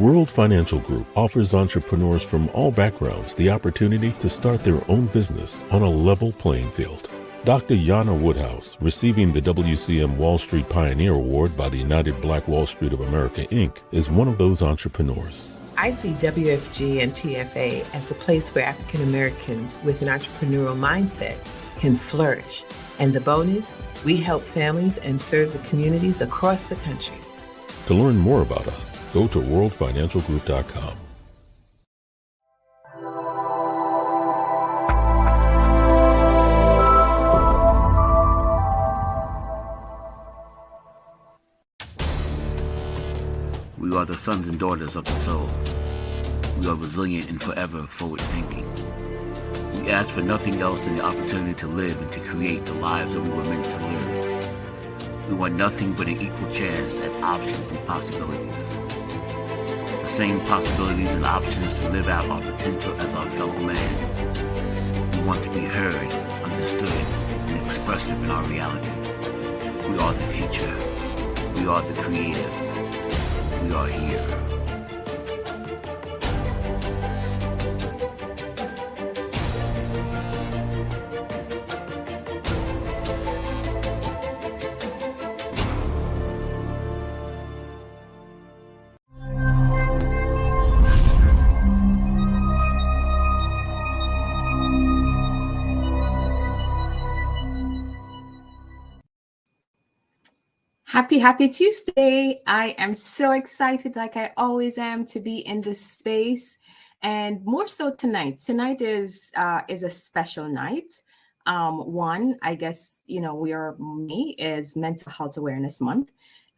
World Financial Group offers entrepreneurs from all backgrounds the opportunity to start their own business on a level playing field. Dr. Yana Woodhouse, receiving the WCM Wall Street Pioneer Award by the United Black Wall Street of America, Inc., is one of those entrepreneurs. I see WFG and TFA as a place where African Americans with an entrepreneurial mindset can flourish. And the bonus, we help families and serve the communities across the country. To learn more about us, go to worldfinancialgroup.com. We are the sons and daughters of the soul. We are resilient and forever forward-thinking. We ask for nothing else than the opportunity to live and to create the lives that we were meant to live. We want nothing but an equal chance at options and possibilities. The same possibilities and options to live out our potential as our fellow man. We want to be heard, understood, and expressive in our reality. We are the future. We are the creative. We are here. Happy Tuesday. I am so excited, like I always am, to be in this space, and more so tonight. Tonight is a special night. One, I guess, May is Mental Health Awareness Month,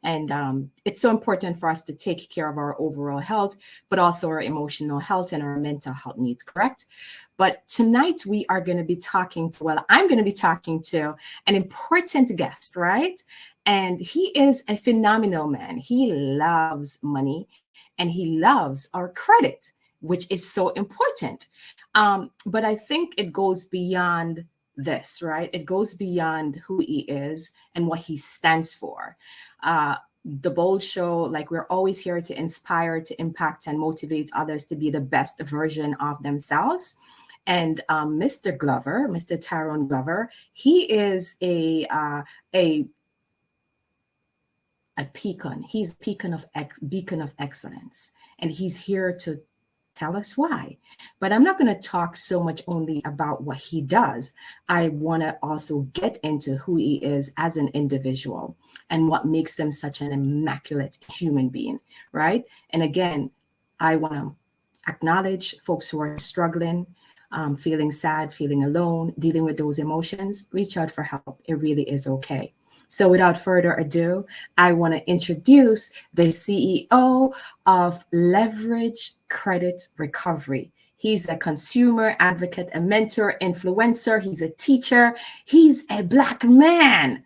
and it's so important for us to take care of our overall health, but also our emotional health and our mental health needs, correct? But tonight we are going to be I'm going to be talking to an important guest, right? And he is a phenomenal man. He loves money and he loves our credit, which is so important. But I think it goes beyond this, right? It goes beyond who he is and what he stands for. The Bold Show, like, we're always here to inspire, to impact, and motivate others to be the best version of themselves. And Mr. Glover, Mr. Tyrone Glover, he is a beacon. He's a beacon of excellence, and he's here to tell us why. But I'm not going to talk so much only about what he does. I want to also get into who he is as an individual and what makes him such an immaculate human being, right? And again, I want to acknowledge folks who are struggling, feeling sad, feeling alone, dealing with those emotions. Reach out for help. It really is okay. So without further ado, I want to introduce the CEO of Leverage Credit Recovery. He's a consumer advocate, a mentor, influencer. He's a teacher. He's a Black man.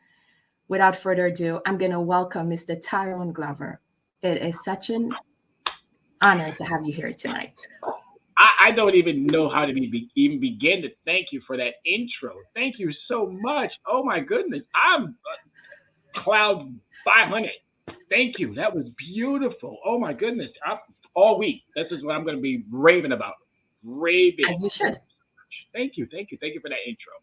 Without further ado, I'm going to welcome Mr. Tyrone Glover. It is such an honor to have you here tonight. I don't even know how to even begin to thank you for that intro. Thank you so much. Oh my goodness. I'm cloud 500. Thank you. That was beautiful. Oh my goodness. All week, this is what I'm going to be raving about. Raving. As you should. Thank you. Thank you. Thank you for that intro.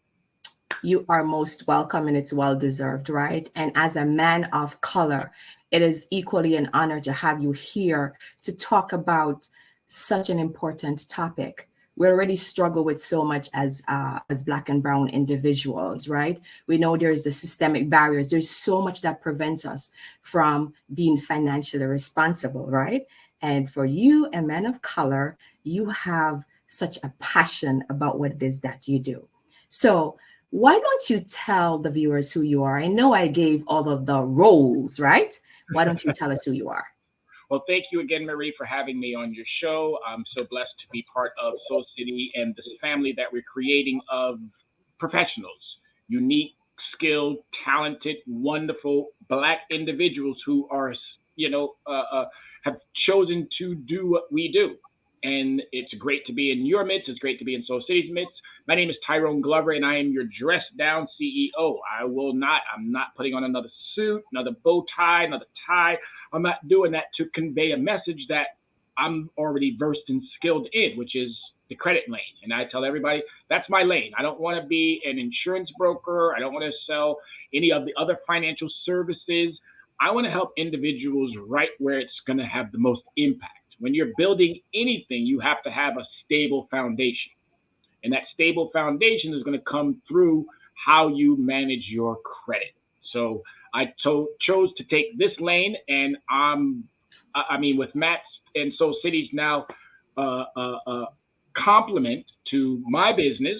You are most welcome, and it's well deserved, right? And as a man of color, it is equally an honor to have you here to talk about such an important topic. We already struggle with so much as Black and brown individuals, right? We know there's the systemic barriers. There's so much that prevents us from being financially responsible, right? And for you, a man of color, you have such a passion about what it is that you do. So why don't you tell the viewers who you are? I know I gave all of the roles, right? Why don't you tell us who you are? Well, thank you again, Marie, for having me on your show. I'm so blessed to be part of Soul City and this family that we're creating of professionals, unique, skilled, talented, wonderful Black individuals who are, have chosen to do what we do. And it's great to be in your midst. It's great to be in Soul City's midst. My name is Tyrone Glover, and I am your dressed down CEO. I'm not putting on another suit, another bow tie, another tie. I'm not doing that to convey a message that I'm already versed and skilled in, which is the credit lane. And I tell everybody, that's my lane. I don't want to be an insurance broker. I don't want to sell any of the other financial services. I want to help individuals right where it's going to have the most impact. When you're building anything, you have to have a stable foundation. And that stable foundation is going to come through how you manage your credit. So I chose to take this lane, and with Matt's and Soul City's now complement to my business,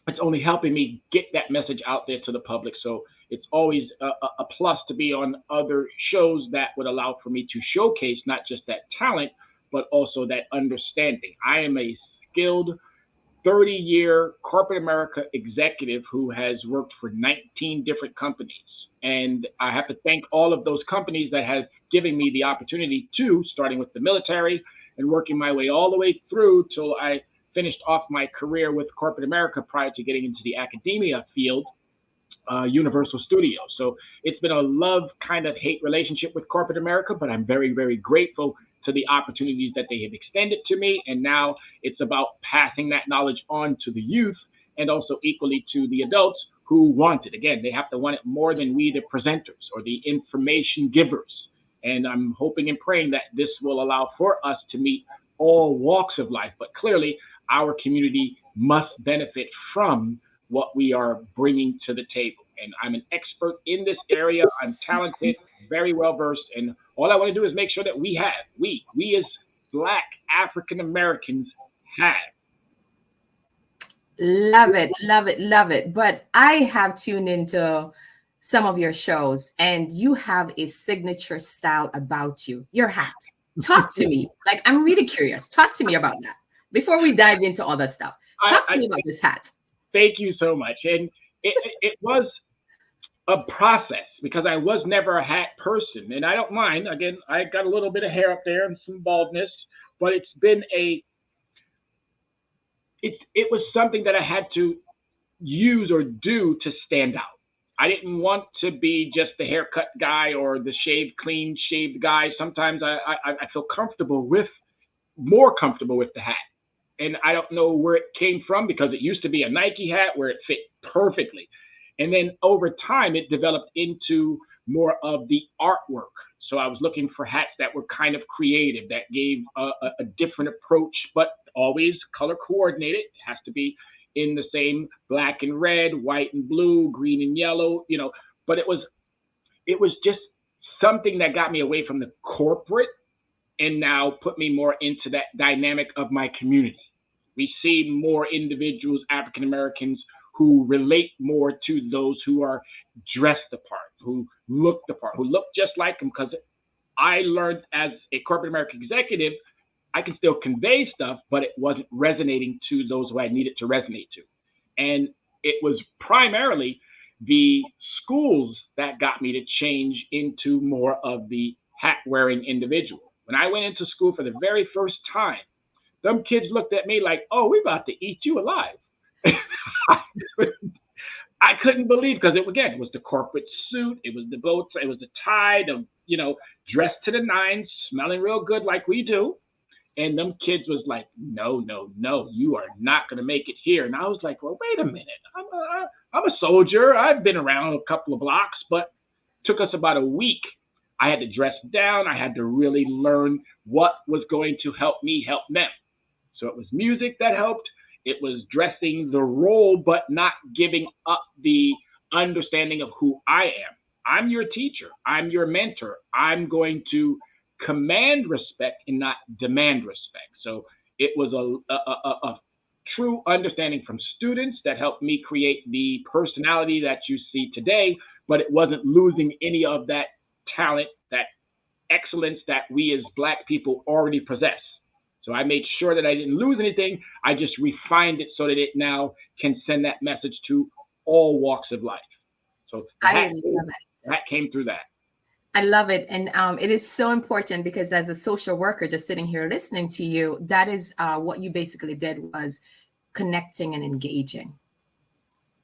it's only helping me get that message out there to the public. So it's always a plus to be on other shows that would allow for me to showcase not just that talent, but also that understanding. I am a skilled 30-year corporate America executive who has worked for 19 different companies. And I have to thank all of those companies that have given me the opportunity to, starting with the military and working my way all the way through till I finished off my career with corporate America prior to getting into the academia field, Universal Studios. So it's been a love kind of hate relationship with corporate America, but I'm very, very grateful to the opportunities that they have extended to me. And now it's about passing that knowledge on to the youth and also equally to the adults who want it. Again, they have to want it more than we, the presenters or the information givers. And I'm hoping and praying that this will allow for us to meet all walks of life. But clearly, our community must benefit from what we are bringing to the table. And I'm an expert in this area. I'm talented, very well versed. And all I want to do is make sure that we as Black African Americans have. Love it, love it, love it. But I have tuned into some of your shows, and you have a signature style about you, your hat. Talk to me. Like, I'm really curious. Talk to me about that before we dive into all that stuff. Talk to me about this hat. Thank you so much. And it was a process because I was never a hat person, and I don't mind. Again, I got a little bit of hair up there and some baldness, but it's been it was something that I had to use or do to stand out. I didn't want to be just the haircut guy or the clean shaved guy. Sometimes I feel more comfortable with the hat. And I don't know where it came from because it used to be a Nike hat where it fit perfectly. And then over time, it developed into more of the artwork. So I was looking for hats that were kind of creative, that gave a different approach, but always color coordinated. It has to be in the same black and red, white and blue, green and yellow, but it was just something that got me away from the corporate and now put me more into that dynamic of my community. We see more individuals, African Americans, who relate more to those who are dressed apart, who look the part, who look just like them. Because I learned as a corporate American executive, I can still convey stuff, but it wasn't resonating to those who I needed to resonate to. And it was primarily the schools that got me to change into more of the hat-wearing individual. When I went into school for the very first time, some kids looked at me like, "Oh, we're about to eat you alive." I couldn't believe, because it was the corporate suit, it was the bow, it was the tie, dressed to the nines, smelling real good like we do. And them kids was like, no, you are not going to make it here. And I was like, well, wait a minute. I'm a soldier. I've been around a couple of blocks, but it took us about a week. I had to dress down. I had to really learn what was going to help me help them. So it was music that helped. It was dressing the role, but not giving up the understanding of who I am. I'm your teacher. I'm your mentor. I'm going to command respect and not demand respect. So it was a true understanding from students that helped me create the personality that you see today, but it wasn't losing any of that talent, that excellence that we as Black people already possess. So I made sure that I didn't lose anything. I just refined it so that it now can send that message to all walks of life. So that came through that. I love it. And it is so important because as a social worker, just sitting here listening to you, that is what you basically did, was connecting and engaging.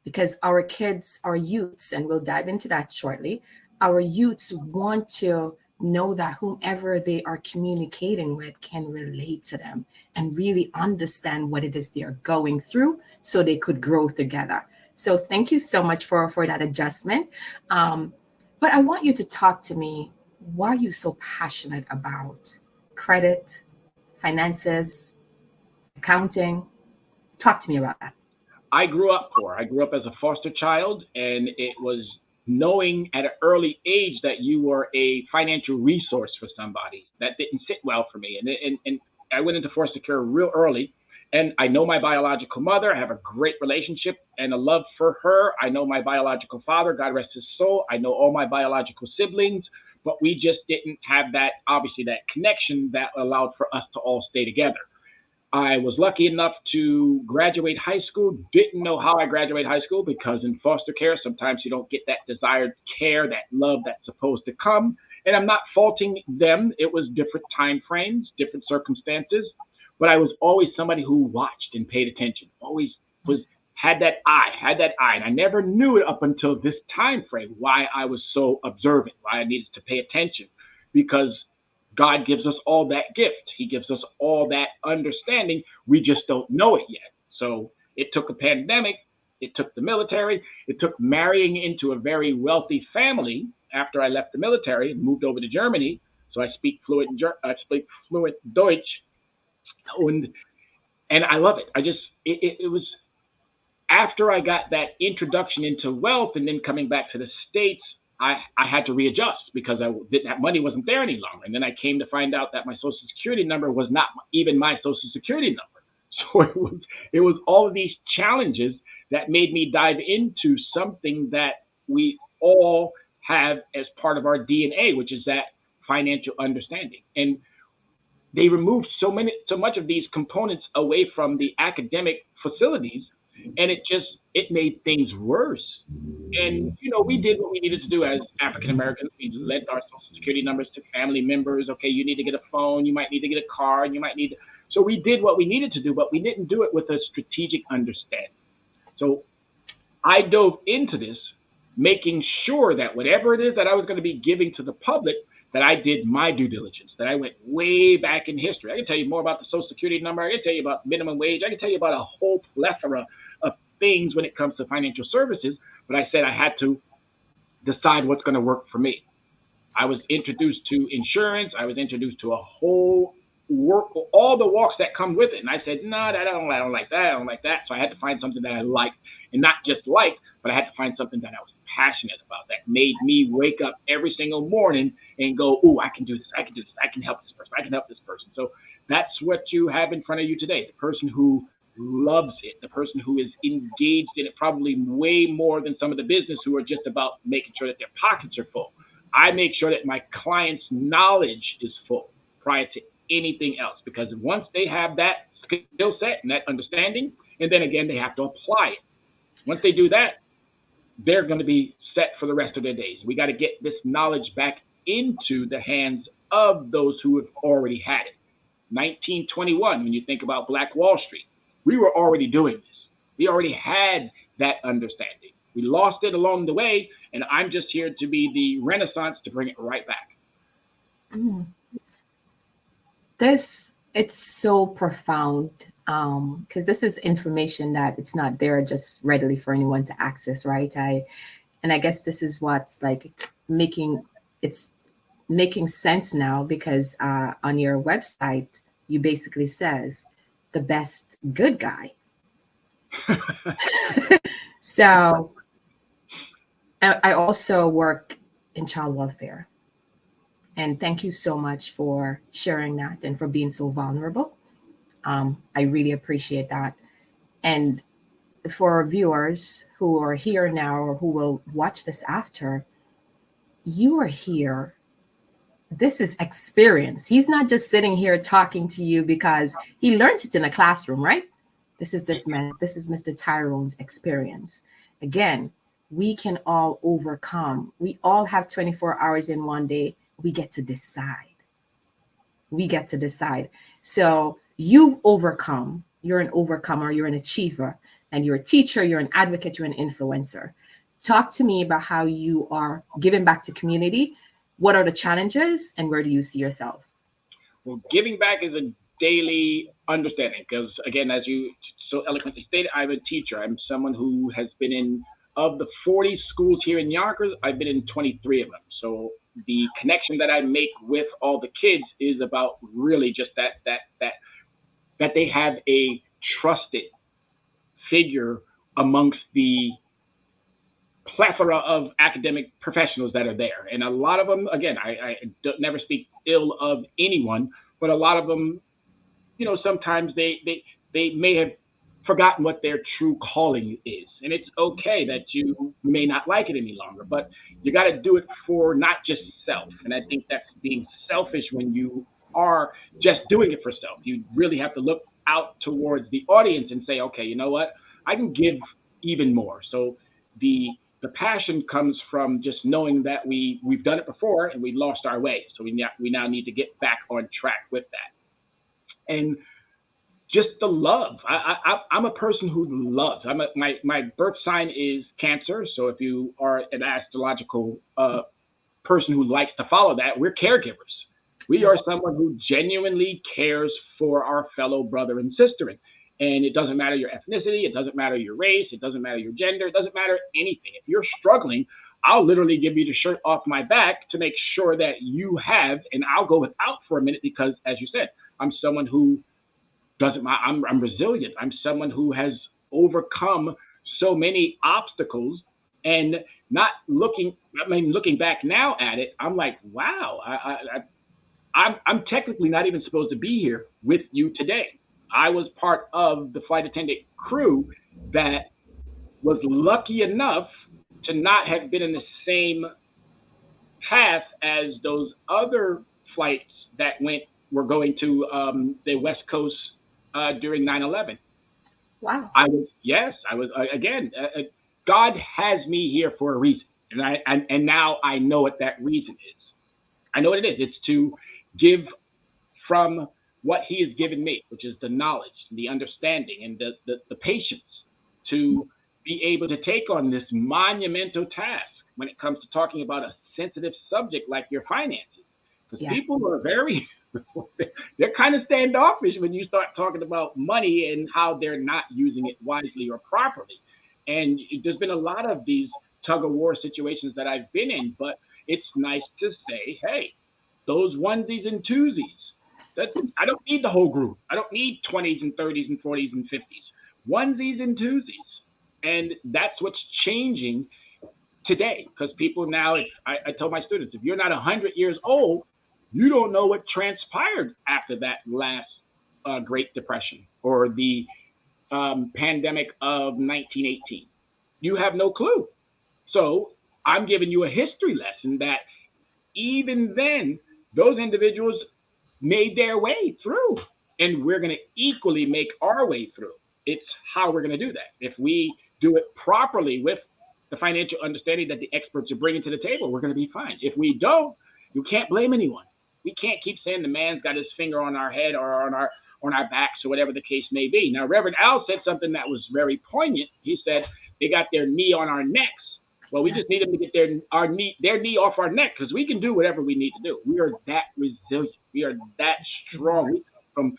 Because our kids, our youths, and we'll dive into that shortly, our youths want to know that whomever they are communicating with can relate to them and really understand what it is they're going through so they could grow together. So thank you so much for that adjustment. But I want you to talk to me. Why are you so passionate about credit, finances, accounting? Talk to me about that. I grew up poor. I grew up as a foster child, and it was knowing at an early age that you were a financial resource for somebody that didn't sit well for me. And I went into foster care real early. And I know my biological mother. I have a great relationship and a love for her. I know my biological father, God rest his soul. I know all my biological siblings, but we just didn't have that, obviously, that connection that allowed for us to all stay together. I was lucky enough to graduate high school. Didn't know how I graduated high school because in foster care, sometimes you don't get that desired care, that love that's supposed to come. And I'm not faulting them. It was different time frames, different circumstances. But I was always somebody who watched and paid attention. Always had that eye. And I never knew it up until this time frame why I was so observant, why I needed to pay attention. Because God gives us all that gift. He gives us all that understanding. We just don't know it yet. So it took a pandemic. It took the military. It took marrying into a very wealthy family after I left the military and moved over to Germany. So I speak fluent Deutsch. And I love it. It was after I got that introduction into wealth and then coming back to the States, I had to readjust because that money wasn't there any longer. And then I came to find out that my Social Security number was not even my Social Security number. So it was all of these challenges that made me dive into something that we all have as part of our DNA, which is that financial understanding. And they removed so much of these components away from the academic facilities, and it made things worse. And we did what we needed to do as African Americans. We lent our Social Security numbers to family members. Okay, you need to get a phone, you might need to get a car, and you might need to. So we did what we needed to do, but we didn't do it with a strategic understanding. So I dove into this, making sure that whatever it is that I was going to be giving to the public, that I did my due diligence, that I went way back in history. I can tell you more about the Social Security number. I can tell you about minimum wage. I can tell you about a whole plethora of things when it comes to financial services. But I said I had to decide what's going to work for me. I was introduced to insurance. I was introduced to a whole all the walks that come with it. And I said, no, I don't like that. I don't like that. So I had to find something that I liked, and not just liked, but I had to find something that I was passionate about, that made me wake up every single morning and go, oh, I can do this. I can do this. I can help this person. I can help this person. So that's what you have in front of you today. The person who loves it, the person who is engaged in it probably way more than some of the business who are just about making sure that their pockets are full. I make sure that my client's knowledge is full prior to anything else, because once they have that skill set and that understanding, and then again, they have to apply it. Once they do that, they're going to be set for the rest of their days. We got to get this knowledge back into the hands of those who have already had it. 1921, when you think about Black Wall Street, we were already doing this. We already had that understanding. We lost it along the way, and I'm just here to be the Renaissance to bring it right back. Mm. It's so profound, because this is information that it's not there just readily for anyone to access, right? I guess this is what's like making sense now, because on your website you basically says the best good guy. So I also work in child welfare. And thank you so much for sharing that and for being so vulnerable. I really appreciate that. And for our viewers who are here now or who will watch this after, you are here. This is experience. He's not just sitting here talking to you because he learned it in a classroom, right? This is Mr. Tyrone's experience. Again, we can all overcome. We all have 24 hours in one day. We get to decide. So you've overcome. You're an overcomer. You're an achiever. And you're a teacher. You're an advocate. You're an influencer. Talk to me about how you are giving back to community What are the challenges and where do you see yourself? Well, giving back is a daily understanding because, again, as you so eloquently stated, I'm a teacher. I'm someone who has been in, of the 40 schools here in Yonkers, I've been in 23 of them. So the connection that I make with all the kids is about really just that they have a trusted figure amongst the plethora of academic professionals that are there. And a lot of them, again, I don't, never speak ill of anyone, but a lot of them, sometimes they may have forgotten what their true calling is. And it's okay that you may not like it any longer, but you got to do it for not just self. And I think that's being selfish when you are just doing it for self. You really have to look out towards the audience and say, okay, you know what? I can give even more. So the passion comes from just knowing that we've done it before and we lost our way. So we now need to get back on track with that. And just the love. I'm a person who loves. My birth sign is Cancer. So if you are an astrological person who likes to follow that, we're caregivers. We are someone who genuinely cares for our fellow brother and sister. And it doesn't matter your ethnicity, it doesn't matter your race, it doesn't matter your gender, it doesn't matter anything. If you're struggling, I'll literally give you the shirt off my back to make sure that you have, and I'll go without for a minute because, as you said, I'm someone who doesn't mind. I'm resilient. I'm someone who has overcome so many obstacles, and looking back now at it, I'm like, wow, I'm technically not even supposed to be here with you today. I was part of the flight attendant crew that was lucky enough to not have been in the same path as those other flights that were going to the West Coast during 9/11. Wow. I was again. God has me here for a reason, and now I know what that reason is. I know what it is. It's to give from what He has given me, which is the knowledge, the understanding, and the patience to be able to take on this monumental task when it comes to talking about a sensitive subject like your finances. Because people are they're kind of standoffish when you start talking about money and how they're not using it wisely or properly. And there's been a lot of these tug of war situations that I've been in, but it's nice to say, hey, those onesies and twosies, I don't need the whole group. I don't need 20s and 30s and 40s and 50s. Onesies and twosies. And that's what's changing today. Because people now, I tell my students, if you're not 100 years old, you don't know what transpired after that last Great Depression or the pandemic of 1918. You have no clue. So I'm giving you a history lesson that even then, those individuals made their way through, and we're going to equally make our way through. It's how we're going to do that. If we do it properly with the financial understanding that the experts are bringing to the table, we're going to be fine. If we don't, you can't blame anyone. We can't keep saying the man's got his finger on our head or on our backs or whatever the case may be. Now, Reverend Al said something that was very poignant. He said they got their knee on our necks. Well, we just need them to get their knee off our neck because we can do whatever we need to do. We are that resilient. We are that strong. We come from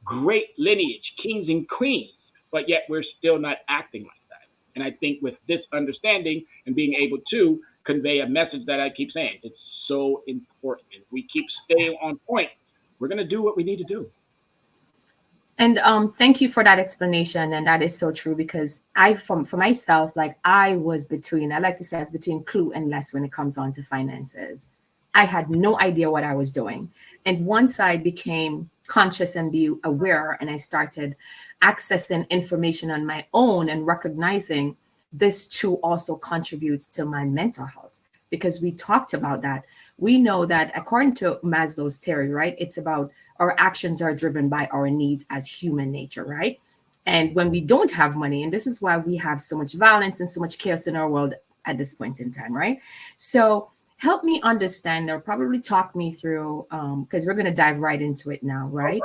great lineage, kings and queens, but yet we're still not acting like that. And I think with this understanding and being able to convey a message that I keep saying, it's so important. If we keep staying on point, we're going to do what we need to do. And thank you for that explanation. And that is so true because for myself, like I was I like to say I was between clue and less when it comes on to finances. I had no idea what I was doing. And once I became conscious and be aware, and I started accessing information on my own and recognizing this too also contributes to my mental health, because we talked about that. We know that according to Maslow's theory, right, it's about our actions are driven by our needs as human nature, right? And when we don't have money, and this is why we have so much violence and so much chaos in our world at this point in time, right? So help me understand or probably talk me through, because we're going to dive right into it now, right?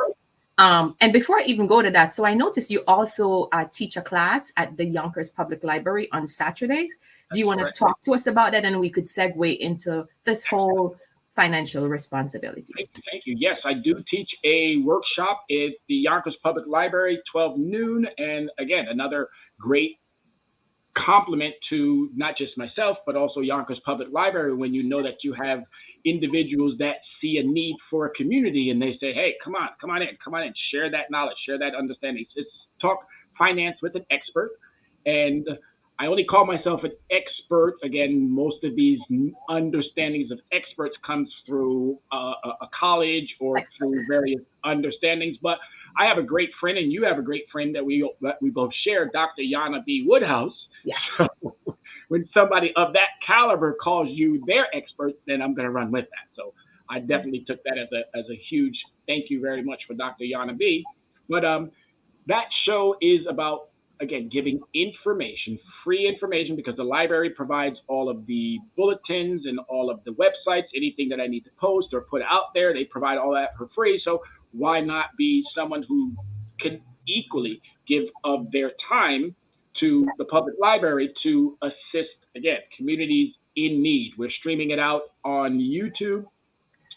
And before I even go to that, so I noticed you also teach a class at the Yonkers Public Library on Saturdays. Do you want to talk to us about that? And we could segue into this whole financial responsibility. Thank you. Yes, I do teach a workshop at the Yonkers Public Library, 12 noon. And again, another great compliment to not just myself, but also Yonkers Public Library, when you know that you have individuals that see a need for a community and they say, hey, come on in, share that knowledge, share that understanding. It's talk finance with an expert. And I only call myself an expert. Again, most of these understandings of experts comes through a college or through various understandings. But I have a great friend, and you have a great friend that we both share, Dr. Yana B. Woodhouse. Yes. So when somebody of that caliber calls you their expert, then I'm going to run with that. So I definitely took that as a huge thank you very much for Dr. Yana B. But that show is about, again, giving information, free information, because the library provides all of the bulletins and all of the websites, anything that I need to post or put out there, they provide all that for free. So why not be someone who can equally give of their time to the public library to assist, again, communities in need. We're streaming it out on YouTube.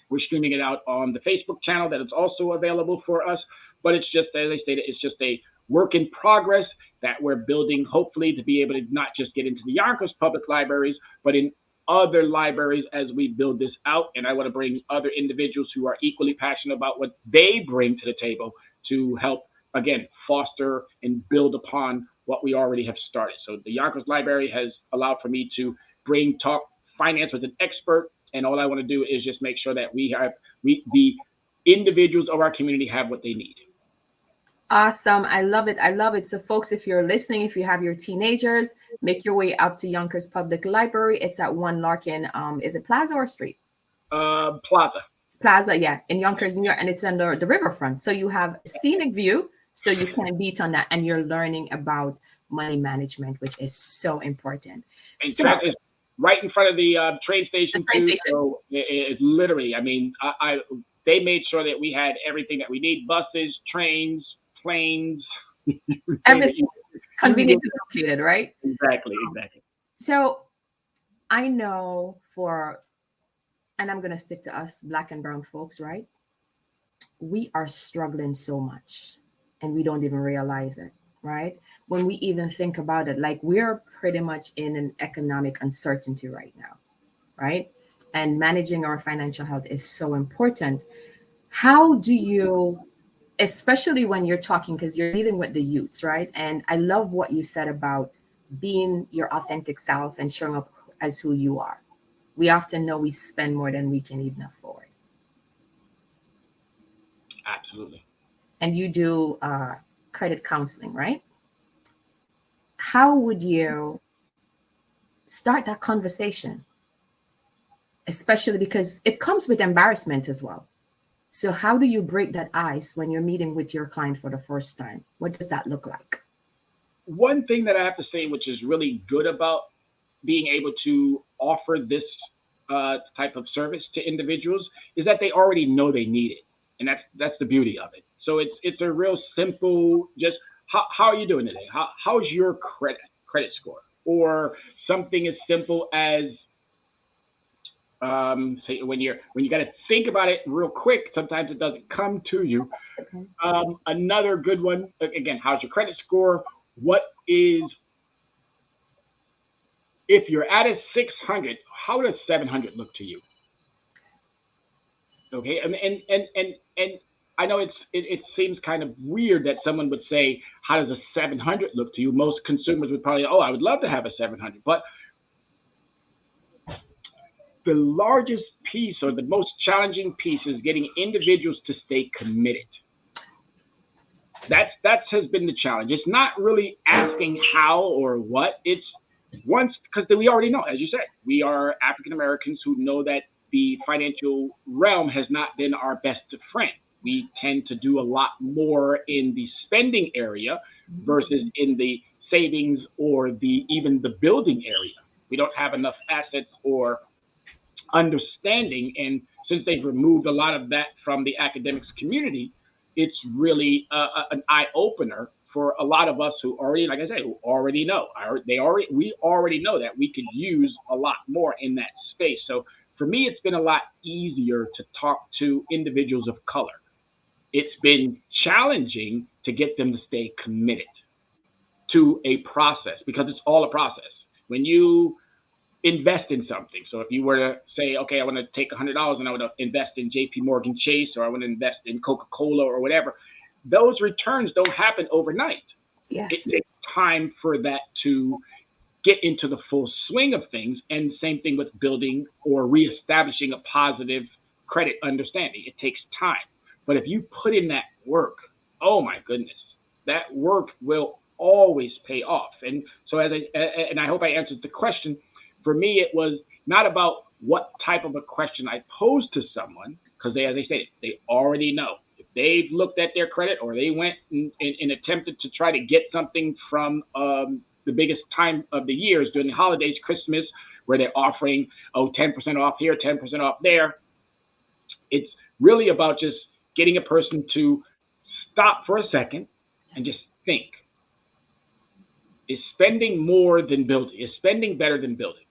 We're streaming it out on the Facebook channel that is also available for us. But it's just, as I stated, it's just a work in progress that we're building, hopefully, to be able to not just get into the Yonkers public libraries, but in other libraries as we build this out. And I want to bring other individuals who are equally passionate about what they bring to the table to help, again, foster and build upon what we already have started. So the Yonkers Library has allowed for me to talk finance with an expert. And all I want to do is just make sure that the individuals of our community have what they need. Awesome. I love it. I love it. So folks, if you're listening, if you have your teenagers, make your way up to Yonkers Public Library. It's at 1 Larkin. Is it Plaza or Street? Plaza, yeah, in Yonkers, New York, and it's under the riverfront. So you have a scenic view, so you can't beat on that, and you're learning about money management, which is so important. And so, that is right in front of the train station. So it's literally, I mean, they made sure that we had everything that we need: buses, trains, planes, everything conveniently located, right? Exactly. So I know and I'm going to stick to us Black and brown folks, right? We are struggling so much and we don't even realize it, right? When we even think about it, like we're pretty much in an economic uncertainty right now, right? And managing our financial health is so important. How do you, especially when you're talking, because you're dealing with the youths, right? And I love what you said about being your authentic self and showing up as who you are. We often know we spend more than we can even afford. Absolutely. And you do credit counseling, right? How would you start that conversation? Especially because it comes with embarrassment as well. So how do you break that ice when you're meeting with your client for the first time? What does that look like? One thing that I have to say, which is really good about being able to offer this type of service to individuals, is that they already know they need it. And that's the beauty of it. So it's a real simple, just how are you doing today? How's your credit score? Or something as simple as say when you got to think about it real quick, sometimes it doesn't come to you. Another good one, again, how's your credit score? If you're at a 600, how does 700 look to you? Okay, and I know it seems kind of weird that someone would say, how does a 700 look to you? Most consumers would probably, I would love to have a 700. But the largest piece or the most challenging piece is getting individuals to stay committed. That has been the challenge. It's not really asking how or what. It's once, because we already know, as you said, we are African Americans who know that the financial realm has not been our best friend. We tend to do a lot more in the spending area versus in the savings or even the building area. We don't have enough assets or understanding. And since they've removed a lot of that from the academics community, it's really an eye opener for a lot of us who already, like I said, who already know. We already know that we could use a lot more in that space. So for me, it's been a lot easier to talk to individuals of color. It's been challenging to get them to stay committed to a process because it's all a process. When you invest in something, so if you were to say, okay, I want to take $100 and I want to invest in JP Morgan Chase, or I want to invest in Coca-Cola or whatever, those returns don't happen overnight. Yes. It takes time for that to get into the full swing of things. And same thing with building or reestablishing a positive credit understanding. It takes time. But if you put in that work, oh my goodness, that work will always pay off. And so and I hope I answered the question. For me, it was not about what type of a question I posed to someone, because as I said, they already know. If they've looked at their credit or they went and attempted to try to get something from the biggest time of the year is during the holidays, Christmas, where they're offering, 10% off here, 10% off there. It's really about just getting a person to stop for a second and just think. Is spending more than building? Is spending better than building?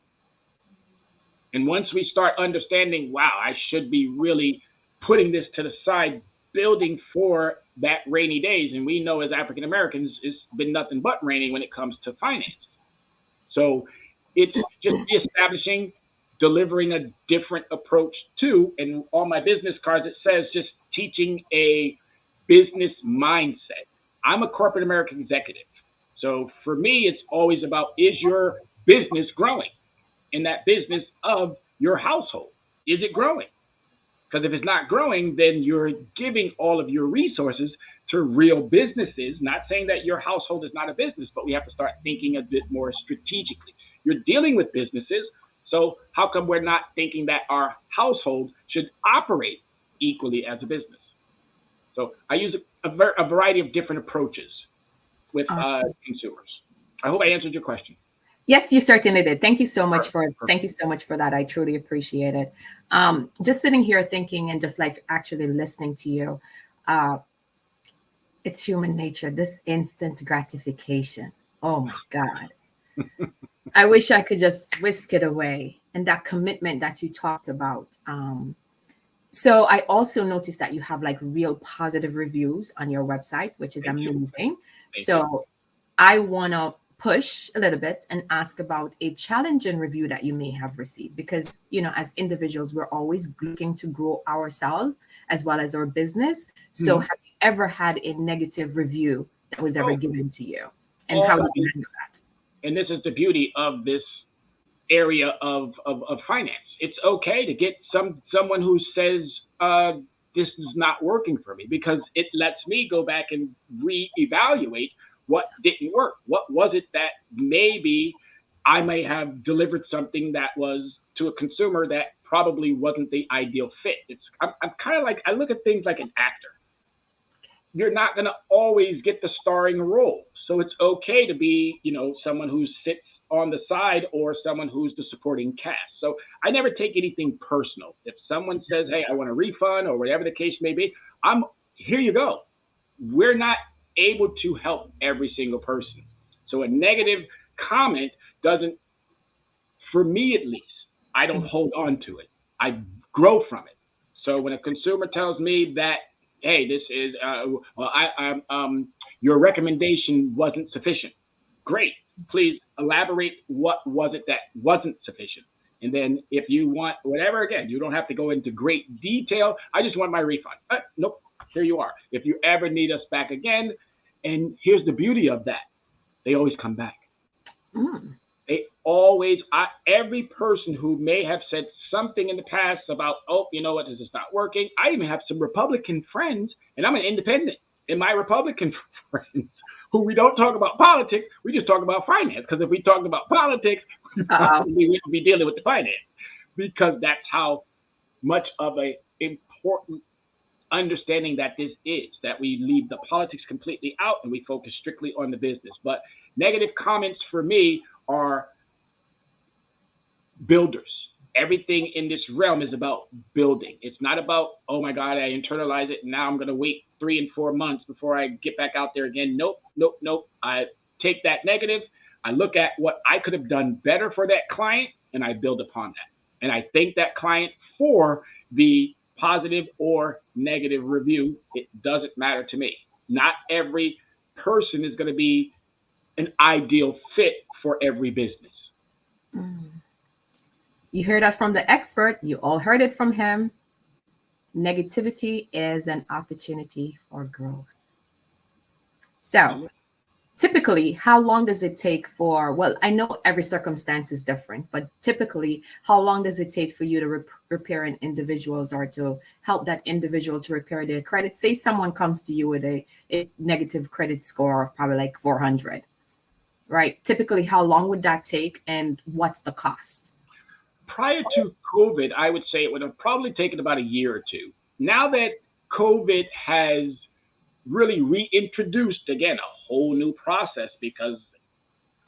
And once we start understanding, wow, I should be really putting this to the side, building for that rainy days. And we know as African Americans, it's been nothing but raining when it comes to finance. So it's just establishing, delivering a different approach to, and on my business cards, it says just teaching a business mindset. I'm a corporate American executive. So for me, it's always about, is your business growing? In that business of your household, is it growing? Because if it's not growing, then you're giving all of your resources to real businesses. Not saying that your household is not a business, but we have to start thinking a bit more strategically. You're dealing with businesses, so how come we're not thinking that our household should operate equally as a business? So I use a variety of different approaches with consumers. I hope I answered your question. Yes, you certainly did. Thank you so much for that. I truly appreciate it. Just sitting here thinking and just like actually listening to you, it's human nature, this instant gratification. Oh my God. I wish I could just whisk it away. And that commitment that you talked about. So I also noticed that you have like real positive reviews on your website, which is amazing. So I want to push a little bit and ask about a challenging review that you may have received, because, you know, as individuals, we're always looking to grow ourselves as well as our business. So have you ever had a negative review that was ever given to you, and how did you handle that? And this is the beauty of this area of finance. It's okay to get someone who says, this is not working for me, because it lets me go back and reevaluate what didn't work. What was it that maybe I may have delivered something that was to a consumer that probably wasn't the ideal fit. I'm kind of like, I look at things like an actor. You're not going to always get the starring role. So it's okay to be, you know, someone who sits on the side or someone who's the supporting cast. So I never take anything personal. If someone says, hey, I want a refund or whatever the case may be, here you go. We're not able to help every single person. So a negative comment doesn't, for me at least, I don't hold on to it. I grow from it. So when a consumer tells me that, hey, this is, your recommendation wasn't sufficient, great. Please elaborate what was it that wasn't sufficient. And then if you want whatever, again, you don't have to go into great detail. I just want my refund. Nope, here you are. If you ever need us back again, and here's the beauty of that, they always come back. They always, every person who may have said something in the past about, oh, you know what, this is not working. I even have some Republican friends, and I'm an independent, and my Republican friends who we don't talk about politics, we just talk about finance. Because if we talked about politics, we probably wouldn't be dealing with the finance, because that's how much of a important understanding that this is, that we leave the politics completely out and we focus strictly on the business. But negative comments for me are builders. Everything in this realm is about building. It's not about, oh my God, I internalize it and now I'm going to wait 3 and 4 months before I get back out there again. Nope. I take that negative. I look at what I could have done better for that client and I build upon that. And I thank that client for the positive or negative review. It doesn't matter to me. Not every person is going to be an ideal fit for every business. You heard that from the expert. You all heard it from him. Negativity is an opportunity for growth. So, typically, how long does it take for, well, I know every circumstance is different, but typically, how long does it take for you to repair an individual's or to help that individual to repair their credit? Say someone comes to you with a negative credit score of probably like 400, right? Typically, how long would that take and what's the cost? Prior to COVID, I would say it would have probably taken about a year or two. Now that COVID has really reintroduced, again, a whole new process, because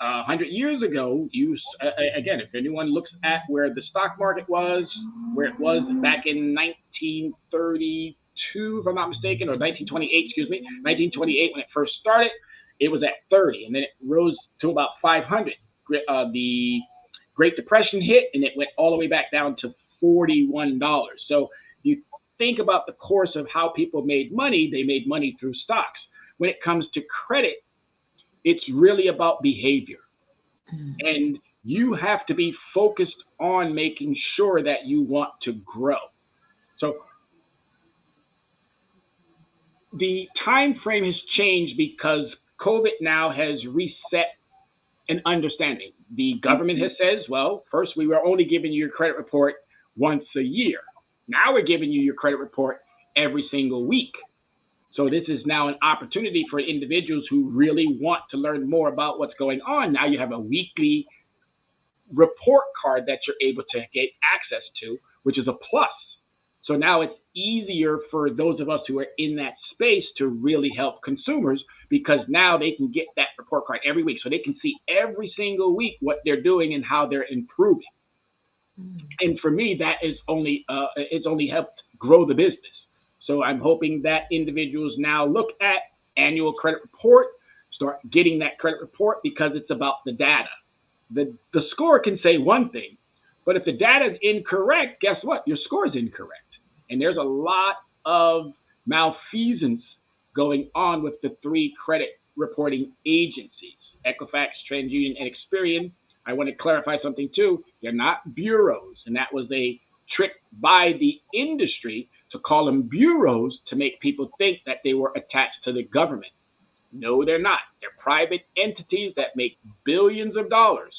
100 years ago, again, if anyone looks at where the stock market was, where it was back in 1932, if I'm not mistaken, or 1928, 1928 when it first started, it was at 30, and then it rose to about 500. The Great Depression hit, and it went all the way back down to $41. So you think about the course of how people made money. They made money through stocks. When it comes to credit, it's really about behavior. And you have to be focused on making sure that you want to grow. So the time frame has changed because COVID now has reset an understanding. The government has said, well, first we were only giving you your credit report once a year. Now we're giving you your credit report every single week. So this is now an opportunity for individuals who really want to learn more about what's going on. Now you have a weekly report card that you're able to get access to, which is a plus. So now it's easier for those of us who are in that space to really help consumers, because now they can get that report card every week. So they can see every single week what they're doing and how they're improving. And for me, that is it's only helped grow the business. So I'm hoping that individuals now look at annual credit report, start getting that credit report, because it's about the data. The score can say one thing, but if the data is incorrect, guess what? Your score is incorrect. And there's a lot of malfeasance going on with the three credit reporting agencies, Equifax, TransUnion, and Experian. I want to clarify something too. They're not bureaus. And that was a trick by the industry to call them bureaus to make people think that they were attached to the government. No, they're not. They're private entities that make billions of dollars.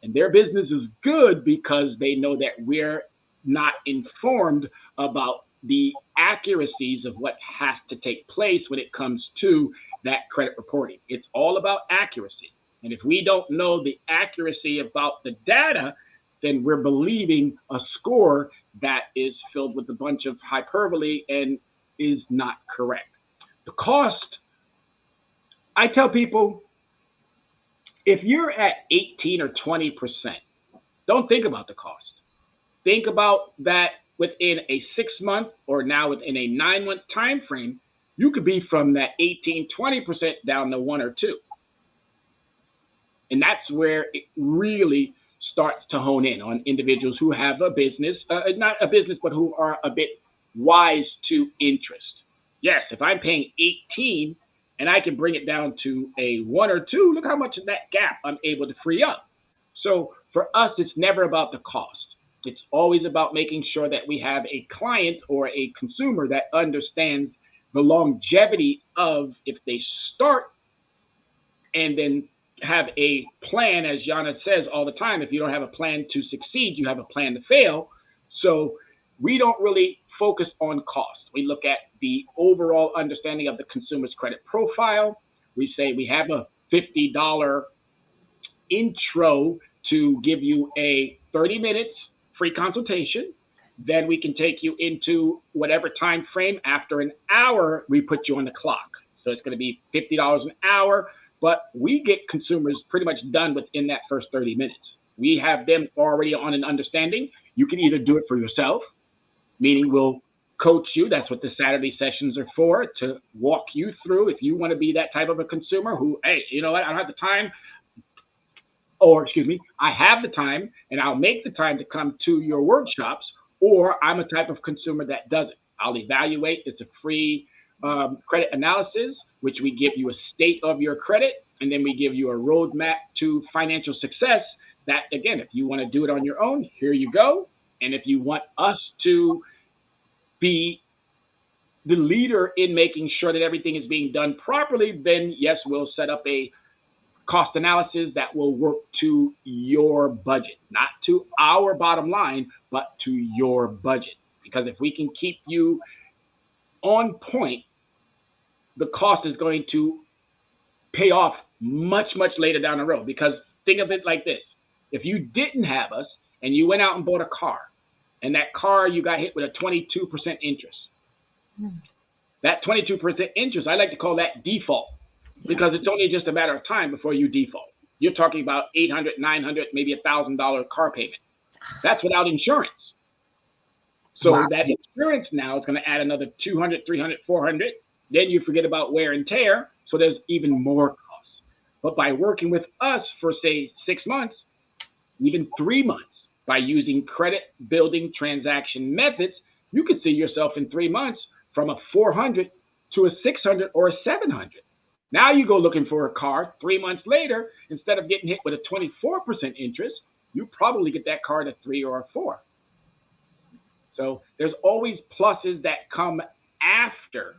And their business is good because they know that we're not informed about the accuracies of what has to take place when it comes to that credit reporting. It's all about accuracy. And if we don't know the accuracy about the data, then we're believing a score that is filled with a bunch of hyperbole and is not correct. The cost, I tell people, if you're at 18 or 20%, don't think about the cost. Think about that within a 6-month or now within a 9-month time frame, you could be from that 18, 20% down to 1 or 2. And that's where it really starts to hone in on individuals who have a business, not a business, but who are a bit wise to interest. Yes, if I'm paying 18 and I can bring it down to a 1 or 2, look how much of that gap I'm able to free up. So for us, it's never about the cost. It's always about making sure that we have a client or a consumer that understands the longevity of, if they start and then have a plan, as Yana says all the time, if you don't have a plan to succeed, you have a plan to fail. So we don't really focus on cost. We look at the overall understanding of the consumer's credit profile. We say we have a $50 intro to give you a 30 minutes free consultation. Then we can take you into whatever time frame. After an hour, we put you on the clock. So it's going to be $50 an hour, but we get consumers pretty much done within that first 30 minutes. We have them already on an understanding. You can either do it for yourself, meaning we'll coach you. That's what the Saturday sessions are for, to walk you through. If you want to be that type of a consumer who, hey, you know what, I don't have the time. or excuse me, I have the time and I'll make the time to come to your workshops, or I'm a type of consumer that doesn't. I'll evaluate. It's a free credit analysis, which we give you a state of your credit, and then we give you a roadmap to financial success. That, again, if you want to do it on your own, here you go. And if you want us to be the leader in making sure that everything is being done properly, then yes, we'll set up a cost analysis that will work to your budget, not to our bottom line, but to your budget. Because if we can keep you on point, the cost is going to pay off much, much later down the road. Because think of it like this. If you didn't have us and you went out and bought a car, and that car you got hit with a 22% interest, that 22% interest, I like to call that default, because it's only just a matter of time before you default. You're talking about $800, $900, maybe $1,000 car payment. That's without insurance. So Wow. that insurance now is going to add another 200, 300, 400. Then you forget about wear and tear. So there's even more costs. But by working with us for, say, 6 months, even 3 months, by using credit building transaction methods, you could see yourself in 3 months from a 400 to a 600 or a 700. Now you go looking for a car 3 months later, instead of getting hit with a 24% interest, you probably get that car at a 3 or a 4. So there's always pluses that come after,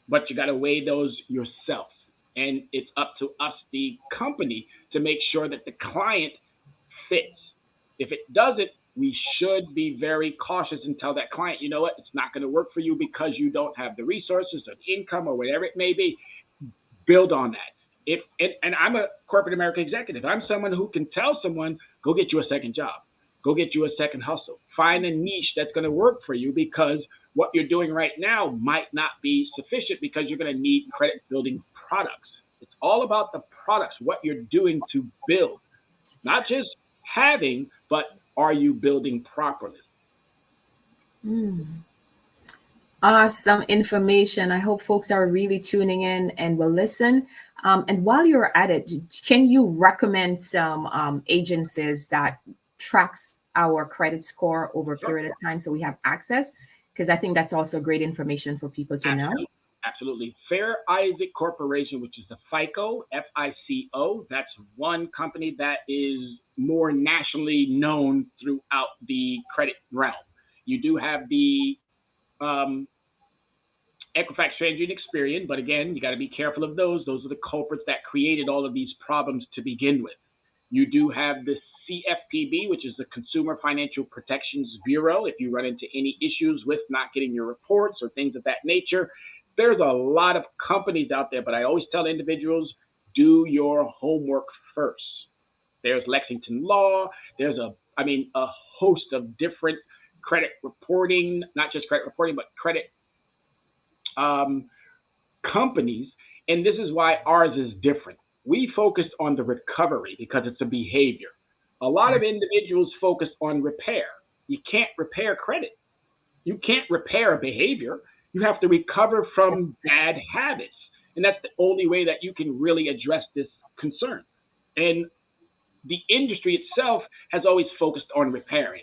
but you got to weigh those yourself. And it's up to us, the company, to make sure that the client fits. If it doesn't, we should be very cautious and tell that client, you know what, it's not going to work for you because you don't have the resources or income or whatever it may be. Build on that. And I'm a corporate America executive. I'm someone who can tell someone, go get you a second job. Go get you a second hustle. Find a niche that's going to work for you, because what you're doing right now might not be sufficient, because you're going to need credit building products. It's all about the products, what you're doing to build, not just having, but are you building properly? Awesome information. I hope folks are really tuning in and will listen. And while you're at it, can you recommend some agencies that tracks our credit score over a period of time so we have access? Because I think that's also great information for people to know. Absolutely. Fair Isaac Corporation, which is the FICO, FICO, that's one company that is more nationally known throughout the credit realm. You do have the Equifax, TransUnion, Experian, but again, you got to be careful of those. Those are the culprits that created all of these problems to begin with. You do have the CFPB, which is the Consumer Financial Protections Bureau. If you run into any issues with not getting your reports or things of that nature, there's a lot of companies out there, but I always tell individuals, do your homework first. There's Lexington Law. There's a host of different credit reporting, not just credit reporting, but credit companies. And this is why ours is different. We focused on the recovery because it's a behavior. A lot of individuals focus on repair. You can't repair credit. You can't repair a behavior. You have to recover from bad habits. And that's the only way that you can really address this concern. And the industry itself has always focused on repairing.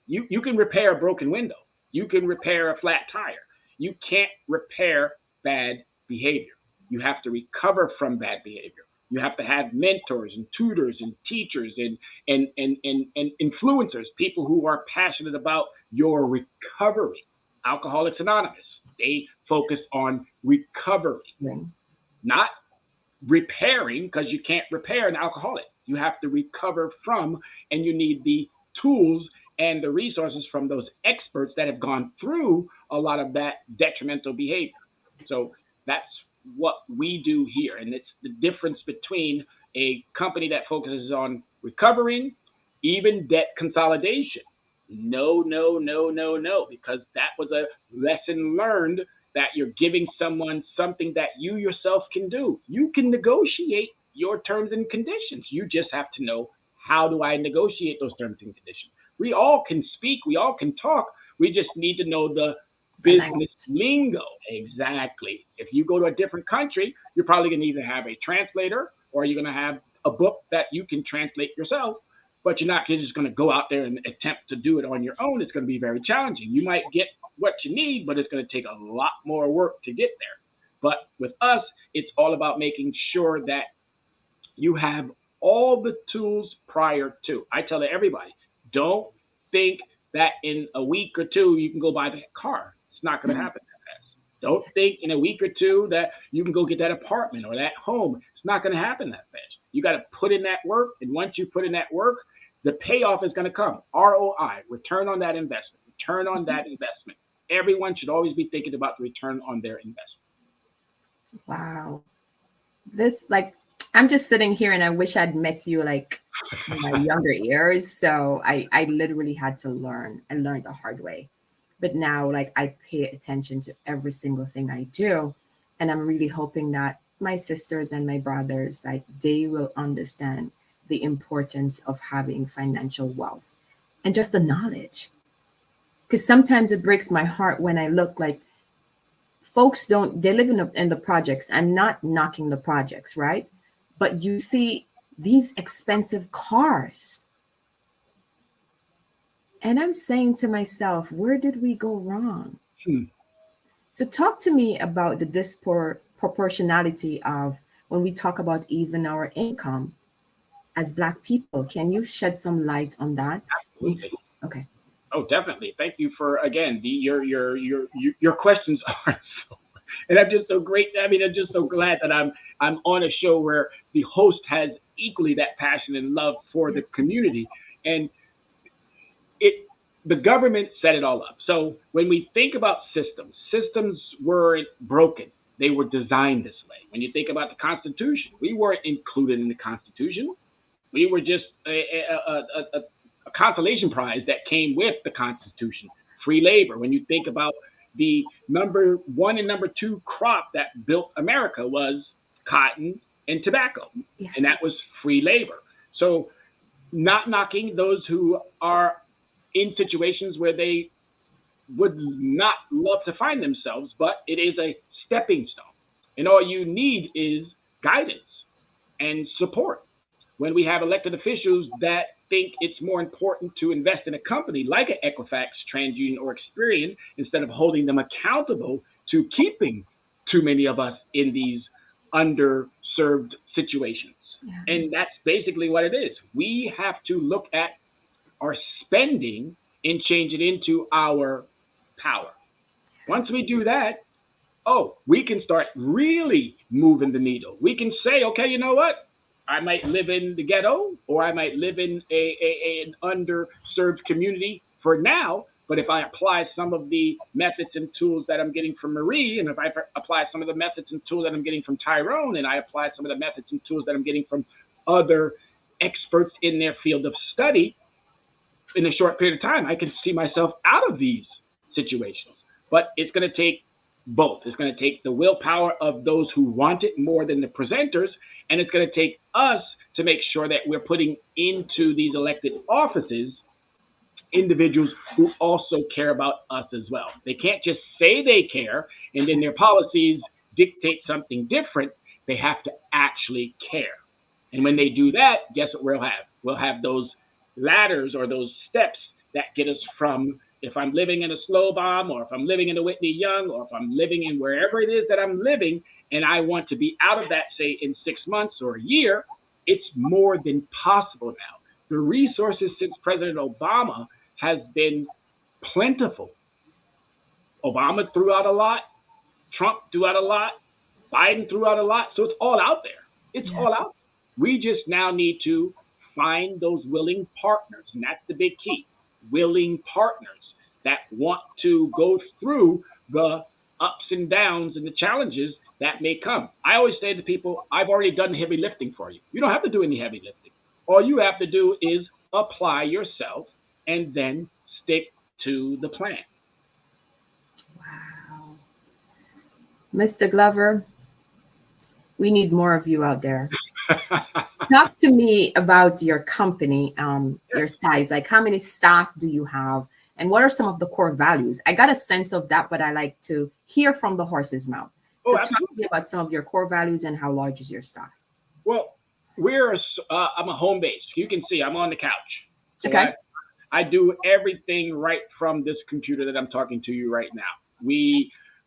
You can repair a broken window. You can repair a flat tire. You can't repair bad behavior. You have to recover from bad behavior. You have to have mentors and tutors and teachers and influencers, people who are passionate about your recovery. Alcoholics Anonymous, they focus on recovery, not repairing, because you can't repair an alcoholic. You have to recover from, and you need the tools and the resources from those experts that have gone through a lot of that detrimental behavior. So that's what we do here. And it's the difference between a company that focuses on recovering, even debt consolidation. No, because that was a lesson learned, that you're giving someone something that you yourself can do. You can negotiate your terms and conditions. You just have to know, how do I negotiate those terms and conditions? We all can speak, we all can talk. We just need to know the business lingo. Exactly. If you go to a different country, you're probably going to either have a translator or you're going to have a book that you can translate yourself, but you're not just going to go out there and attempt to do it on your own. It's going to be very challenging. You might get what you need, but it's going to take a lot more work to get there. But with us, it's all about making sure that you have all the tools prior to. I tell everybody, don't think that in a week or two you can go buy that car. It's not going to happen that fast. Don't think in a week or two that you can go get that apartment or that home. It's not going to happen that fast. You got to put in that work, and once you put in that work, the payoff is going to come. ROI, return on that investment. Return on that investment. Everyone should always be thinking about the return on their investment. Wow. This, like, I'm just sitting here and I wish I'd met you like in my younger years. So I literally had to learn. I learned the hard way. But now, like, I pay attention to every single thing I do. And I'm really hoping that my sisters and my brothers, like, they will understand the importance of having financial wealth and just the knowledge. Because sometimes it breaks my heart when I look like folks they live in the projects. I'm not knocking the projects, right? But you see these expensive cars. And I'm saying to myself, where did we go wrong? So talk to me about the disproportionality of when we talk about even our income as Black people. Can you shed some light on that? Absolutely. Okay. Oh, definitely. Thank you for, again, your questions are so, and I'm just so great. I mean, I'm just so glad that I'm on a show where the host has equally that passion and love for the community. And the government set it all up. So when we think about systems weren't broken. They were designed this way. When you think about the Constitution, we weren't included in the Constitution. We were just a consolation prize that came with the Constitution. Free labor. When you think about the number one and number two crop that built America was cotton and tobacco. Yes. And that was free labor. So not knocking those who are in situations where they would not love to find themselves, but it is a stepping stone. And all you need is guidance and support. When we have elected officials that think it's more important to invest in a company like an Equifax, TransUnion, or Experian, instead of holding them accountable to keeping too many of us in these underserved situations. Yeah. And that's basically what it is. We have to look at our spending and change it into our power. Once we do that, we can start really moving the needle. We can say, okay, you know what? I might live in the ghetto, or I might live in an underserved community for now. But if I apply some of the methods and tools that I'm getting from Marie, and if I apply some of the methods and tools that I'm getting from Tyrone, and I apply some of the methods and tools that I'm getting from other experts in their field of study, in a short period of time, I can see myself out of these situations. But it's going to take both. It's going to take the willpower of those who want it more than the presenters, and it's going to take us to make sure that we're putting into these elected offices individuals who also care about us as well. They can't just say they care and then their policies dictate something different. They have to actually care. And when they do that, guess what we'll have? We'll have those ladders or those steps that get us from, if I'm living in a slow bomb, or if I'm living in a Whitney Young, or if I'm living in wherever it is that I'm living, and I want to be out of that, say, in 6 months or a year, it's more than possible now. The resources since President Obama has been plentiful. Obama threw out a lot. Trump threw out a lot. Biden threw out a lot. So it's all out there. It's all out there. We just now need to find those willing partners. And that's the big key. Willing partners that want to go through the ups and downs and the challenges that may come. I always say to people, I've already done heavy lifting for you. You don't have to do any heavy lifting. All you have to do is apply yourself and then stick to the plan. Wow. Mr. Glover, we need more of you out there. Talk to me about your company, your size. Like, how many staff do you have? And what are some of the core values? I got a sense of that, but I like to hear from the horse's mouth. So talk to me about some of your core values and how large is your staff? Well, I'm a home base. You can see I'm on the couch. So Okay. I do everything right from this computer that I'm talking to you right now.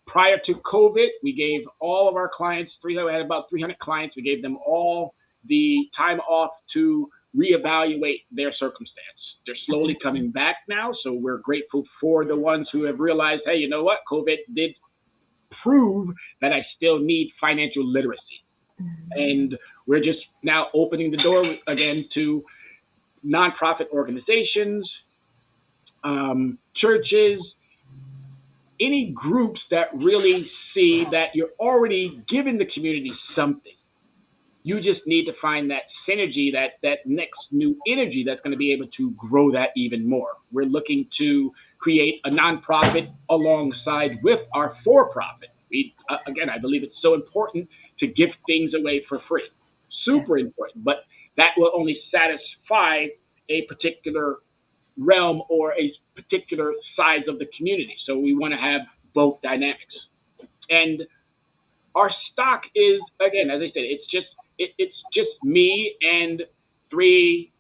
Prior to COVID, we gave all of our clients, we had about 300 clients, we gave them all the time off to reevaluate their circumstance. They're slowly coming back now, so we're grateful for the ones who have realized, hey, you know what? COVID did prove that I still need financial literacy. And we're just now opening the door again to nonprofit organizations, churches, any groups that really see that you're already giving the community something. You just need to find that synergy, that next new energy that's going to be able to grow that even more. We're looking to create a nonprofit alongside with our for-profit. Again, I believe it's so important to give things away for free. Super Yes. important, but that will only satisfy a particular realm or a particular size of the community. So we want to have both dynamics. And our stock is, again, as I said, it's just me and three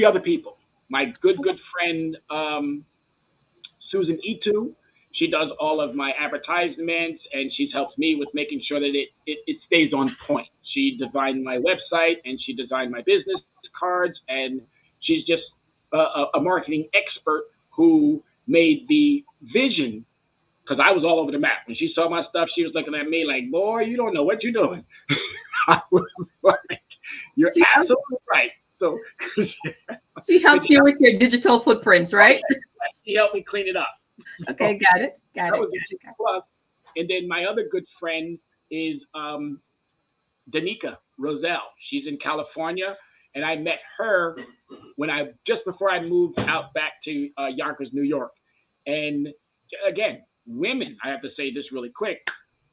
other people. My good friend Susan Itu. She does all of my advertisements and she's helped me with making sure that it stays on point. She designed my website and she designed my business cards, and she's just a marketing expert who made the vision, because I was all over the map. When she saw my stuff, she was looking at me like, boy, you don't know what you're doing. I was like, you're She, absolutely right. So she helped you with your digital footprints, right? she helped me clean it up. Okay, got it. Got That it. was a big plus. And then my other good friend is Danica Roselle. She's in California, and I met her when I just before I moved out back to Yonkers, New York. And again, women. I have to say this really quick.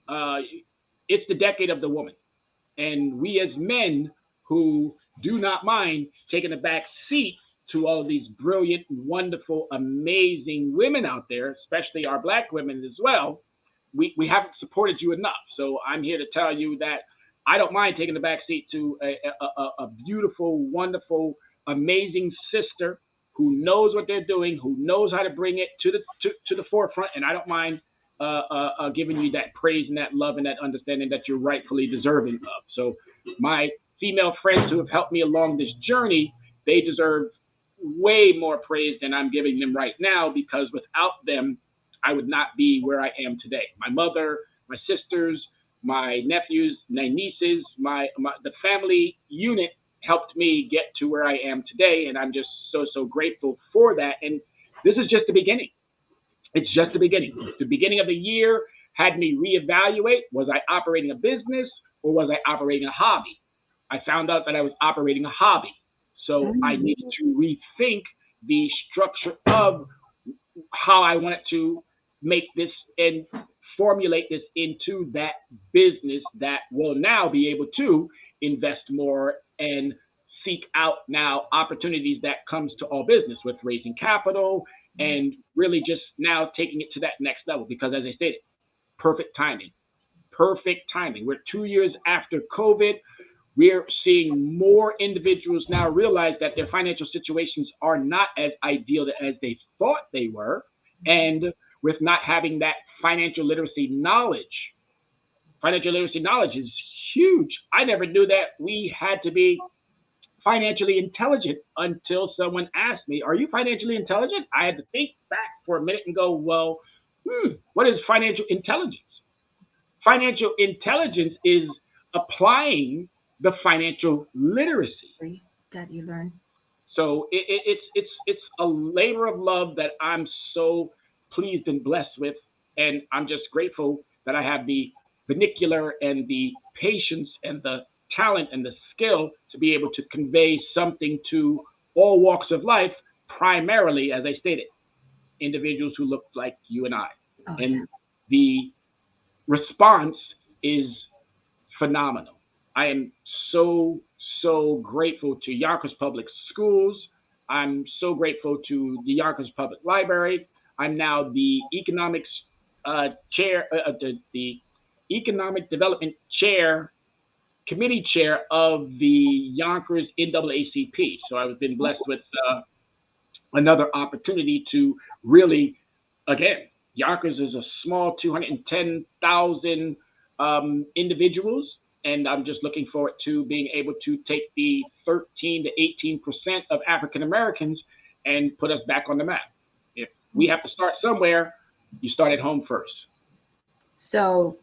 Uh, it's the decade of the woman, and we as men who do not mind taking a back seat to all of these brilliant, wonderful, amazing women out there, especially our black women as well, we haven't supported you enough. So I'm here to tell you that I don't mind taking the back seat to a beautiful, wonderful, amazing sister who knows what they're doing, who knows how to bring it to the forefront, and I don't mind giving you that praise and that love and that understanding that you're rightfully deserving of. So my female friends who have helped me along this journey, they deserve way more praise than I'm giving them right now, because without them, I would not be where I am today. My mother, my sisters, my nephews, my nieces, the family unit helped me get to where I am today, and I'm just so grateful for that. And this is just the beginning. It's just the beginning. The beginning of the year had me reevaluate: was I operating a business or was I operating a hobby? I found out that I was operating a hobby, so I needed to rethink the structure of how I wanted to make this and formulate this into that business that will now be able to invest more and seek out now opportunities that comes to all business with raising capital and really just now taking it to that next level. Because as I stated, perfect timing. Perfect timing. We're 2 years after COVID. We're seeing more individuals now realize that their financial situations are not as ideal as they thought they were. And with not having that financial literacy knowledge is huge. I never knew that we had to be financially intelligent until someone asked me, are you financially intelligent? I had to think back for a minute and go, well, what is financial intelligence? Financial intelligence is applying the financial literacy That you learn. So it's a labor of love that I'm so pleased and blessed with, and I'm just grateful that I have the vernacular and the patience and the talent and the skill to be able to convey something to all walks of life. Primarily, as I stated, individuals who look like you and I, and the response is phenomenal. I am so grateful to Yonkers Public Schools. I'm so grateful to the Yonkers Public Library. I'm now the economics chair, the economic development chair committee chair of the Yonkers NAACP. So I've been blessed with another opportunity to really, again, Yonkers is a small 210,000 individuals, and I'm just looking forward to being able to take the 13 to 18% of African Americans and put us back on the map. If we have to start somewhere, you start at home first. So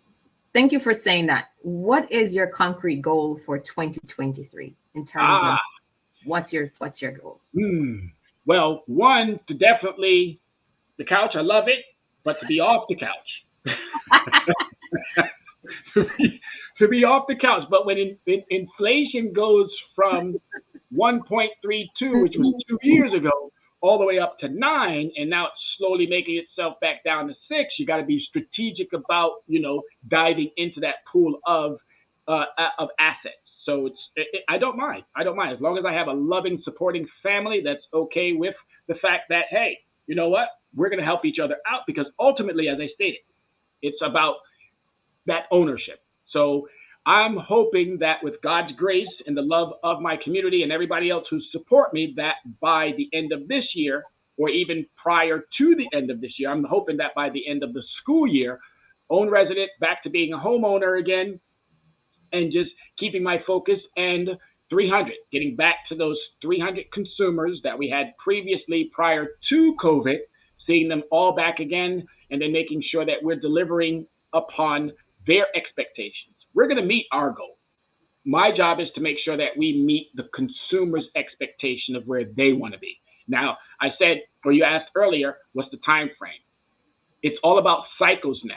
thank you for saying that. What is your concrete goal for 2023 in terms of what's your goal? Well, one, to definitely the couch, I love it, but to be off the couch. to be off the couch. But when inflation goes from 1.32, which was 2 years ago, all the way up to 9, and now it's slowly making itself back down to 6, you got to be strategic about, diving into that pool of assets. So I don't mind. As long as I have a loving, supporting family that's okay with the fact that, hey, you know what? We're going to help each other out, because ultimately, as I stated, it's about that ownership. So I'm hoping that with God's grace and the love of my community and everybody else who support me, that by the end of this year, or even prior to the end of this year, I'm hoping that by the end of the school year, own resident, back to being a homeowner again, and just keeping my focus, and 300, getting back to those 300 consumers that we had previously prior to COVID, seeing them all back again, and then making sure that we're delivering upon their expectations. We're going to meet our goal. My job is to make sure that we meet the consumer's expectation of where they want to be. Now, I said, or you asked earlier, what's the time frame? It's all about cycles now.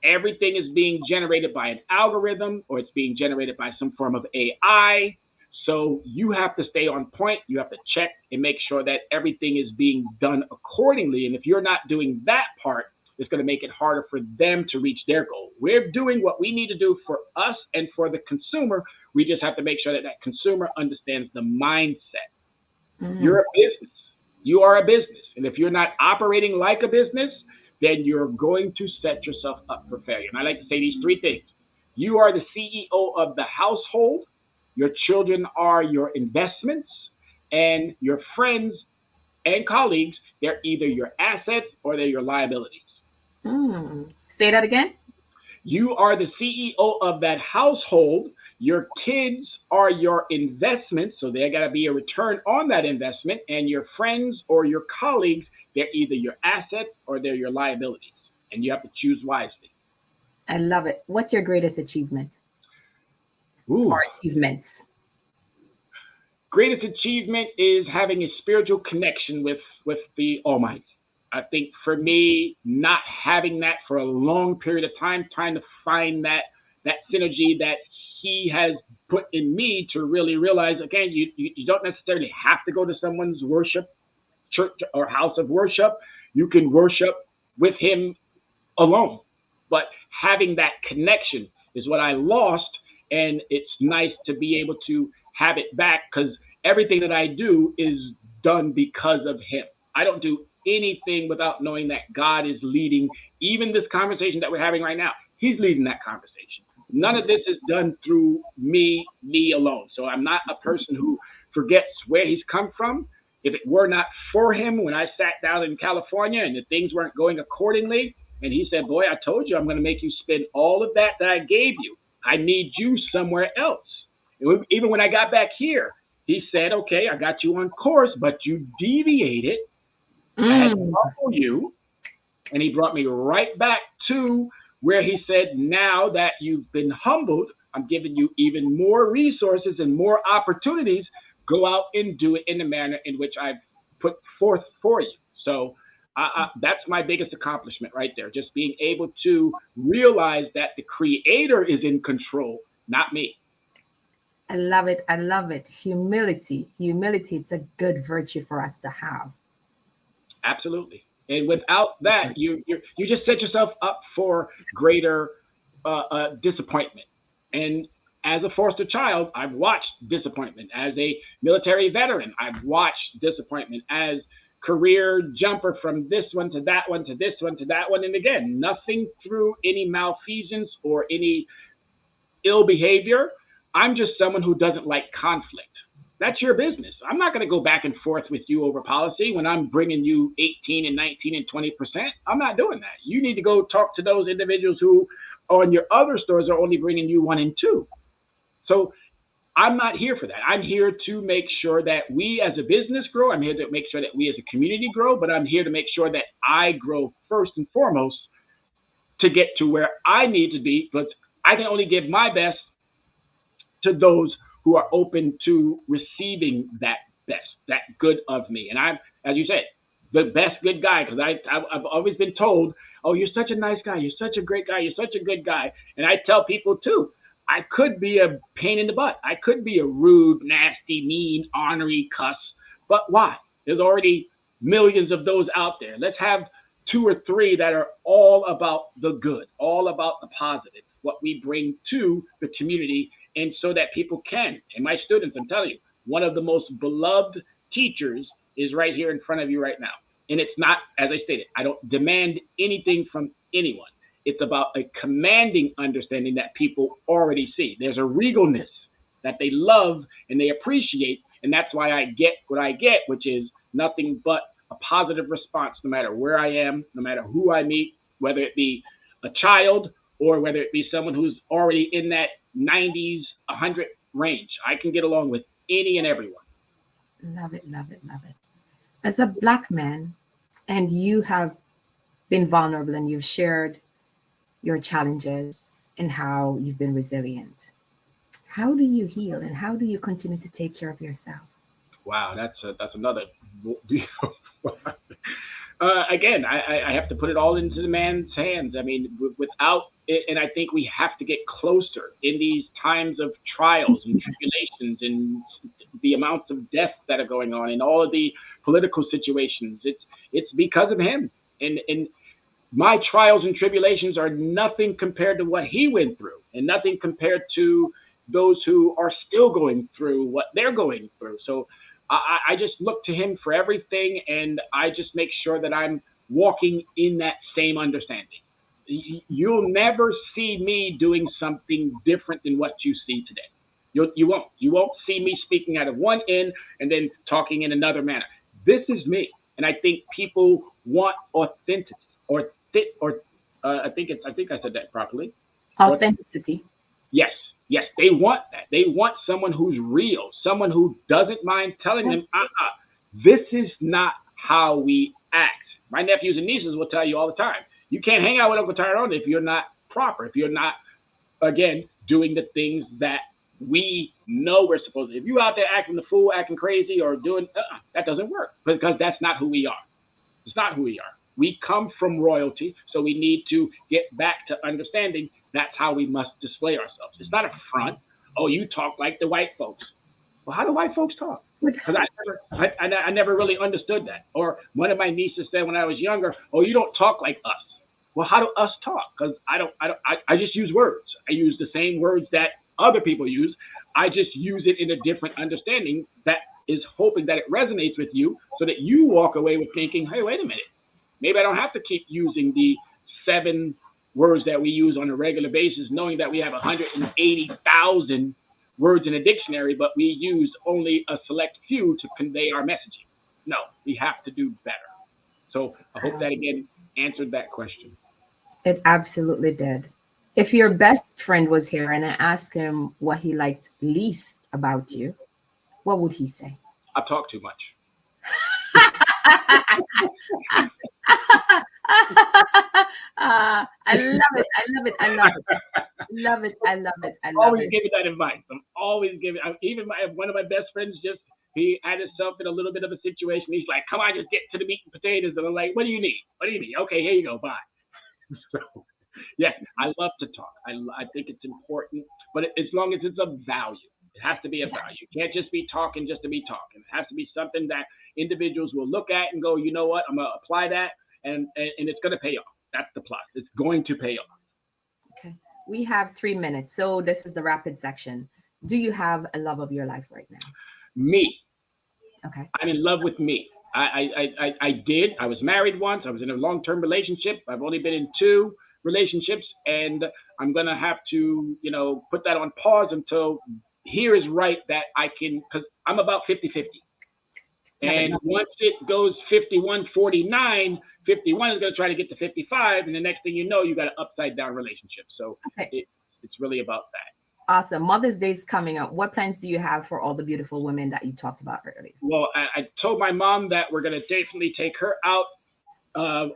Everything is being generated by an algorithm, or it's being generated by some form of AI. So you have to stay on point. You have to check and make sure that everything is being done accordingly. And if you're not doing that part, it's going to make it harder for them to reach their goal. We're doing what we need to do for us and for the consumer. We just have to make sure that that consumer understands the mindset. You're a business. You are a business. And if you're not operating like a business, then you're going to set yourself up for failure. And I like to say these 3 things. You are the CEO of the household. Your children are your investments, and your friends and colleagues, they're either your assets or they're your liabilities. Say that again. You are the CEO of that household. Your kids are your investments, so there got to be a return on that investment. And your friends or your colleagues, they're either your assets or they're your liabilities. And you have to choose wisely. I love it. What's your greatest achievement? Or achievements? Greatest achievement is having a spiritual connection with the Almighty. I think for me, not having that for a long period of time, trying to find that synergy that He has put in me to really realize, again, you don't necessarily have to go to someone's worship church or house of worship. You can worship with Him alone. But having that connection is what I lost. And it's nice to be able to have it back, because everything that I do is done because of Him. I don't do anything without knowing that God is leading. Even this conversation that we're having right now, He's leading that conversation. None of this is done through me alone. So I'm not a person who forgets where He's come from. If it were not for Him, when I sat down in California and the things weren't going accordingly, and He said, boy, I told you I'm going to make you spend all of that I gave you. I need you somewhere else. And even when I got back here, He said, okay, I got you on course, but you deviated. I had to humble you. And He brought me right back to where He said, now that you've been humbled, I'm giving you even more resources and more opportunities. Go out and do it in the manner in which I've put forth for you. So that's my biggest accomplishment right there. Just being able to realize that the Creator is in control, not me. I love it. I love it. Humility. It's a good virtue for us to have. Absolutely. And without that, you just set yourself up for greater disappointment. And as a foster child, I've watched disappointment. As a military veteran, I've watched disappointment. As career jumper from this one to that one to this one to that one. And again, nothing through any malfeasance or any ill behavior. I'm just someone who doesn't like conflict. That's your business. I'm not going to go back and forth with you over policy when I'm bringing you 18 and 19 and 20%. I'm not doing that. You need to go talk to those individuals who on your other stores are only bringing you 1 and 2. So I'm not here for that. I'm here to make sure that we as a business grow. I'm here to make sure that we as a community grow, but I'm here to make sure that I grow first and foremost to get to where I need to be, but I can only give my best to those who are open to receiving that best, that good of me. And I'm, as you said, the best good guy, because I've always been told, oh, you're such a nice guy, you're such a great guy, you're such a good guy. And I tell people too, I could be a pain in the butt. I could be a rude, nasty, mean, ornery cuss, but why? There's already millions of those out there. Let's have 2 or 3 that are all about the good, all about the positive, what we bring to the community, and so that people can. And my students, I'm telling you, one of the most beloved teachers is right here in front of you right now. And it's not, as I stated, I don't demand anything from anyone. It's about a commanding understanding that people already see. There's a regalness that they love and they appreciate. And that's why I get what I get, which is nothing but a positive response, no matter where I am, no matter who I meet, whether it be a child or whether it be someone who's already in that 90s, 100 range. I can get along with any and everyone. Love it, love it, love it. As a Black man, and you have been vulnerable and you've shared your challenges and how you've been resilient. How do you heal and how do you continue to take care of yourself? Wow, that's another. Again, I have to put it all into the man's hands. I mean, without it, and I think we have to get closer in these times of trials and tribulations and the amounts of deaths that are going on and all of the political situations. It's because of him. And my trials and tribulations are nothing compared to what he went through, and nothing compared to those who are still going through what they're going through. So I just look to him for everything, and I just make sure that I'm walking in that same understanding. You'll never see me doing something different than what you see today. You won't. You won't see me speaking out of one end and then talking in another manner. This is me, and I think people want authenticity, I think I said that properly. Authenticity. Yes, they want that. They want someone who's real, someone who doesn't mind telling them, this is not how we act. My nephews and nieces will tell you all the time, you can't hang out with Uncle Tyrone if you're not proper, if you're not, again, doing the things that we know we're supposed to. If you're out there acting the fool, acting crazy, or doing, that doesn't work, because that's not who we are. It's not who we are. We come from royalty, so we need to get back to understanding that's how we must display ourselves. It's not a front. Oh, you talk like the white folks. Well, how do white folks talk? Because I never really understood that. Or one of my nieces said when I was younger, oh, you don't talk like us. Well, how do us talk? Because I just use words. I use the same words that other people use. I just use it in a different understanding that is hoping that it resonates with you so that you walk away with thinking, hey, wait a minute. Maybe I don't have to keep using the 7 words that we use on a regular basis, knowing that we have 180,000 words in a dictionary, but we use only a select few to convey our messaging. No, we have to do better. So I hope that, again, answered that question. It absolutely did. If your best friend was here and I asked him what he liked least about you, what would he say? I talk too much. I love it. I love it. I love it. Love it. I love it. I love always it. giving that advice. I'm always giving. Even one of my best friends he had himself in a little bit of a situation. He's like, "Come on, just get to the meat and potatoes." And I'm like, "What do you need? What do you need? Okay, here you go. Bye." So, yeah, I love to talk. I think it's important, but as long as it's of value, it has to be a value. You can't just be talking just to be talking. It has to be something that individuals will look at and go, you know what? I'm gonna apply that, and it's gonna pay off. That's the plus. It's going to pay off. Okay. We have 3 minutes, so this is the rapid section. Do you have a love of your life right now? Me. Okay. I'm in love with me. I did. I was married once. I was in a long-term relationship. I've only been in 2. relationships, and I'm going to have to, put that on pause until here is right that I can, because I'm about 50-50. And once it goes 51-49, 51 is going to try to get to 55, and the next thing you know, you got an upside down relationship. So it's really about that. Awesome. Mother's Day is coming up. What plans do you have for all the beautiful women that you talked about earlier? Well, I told my mom that we're going to definitely take her out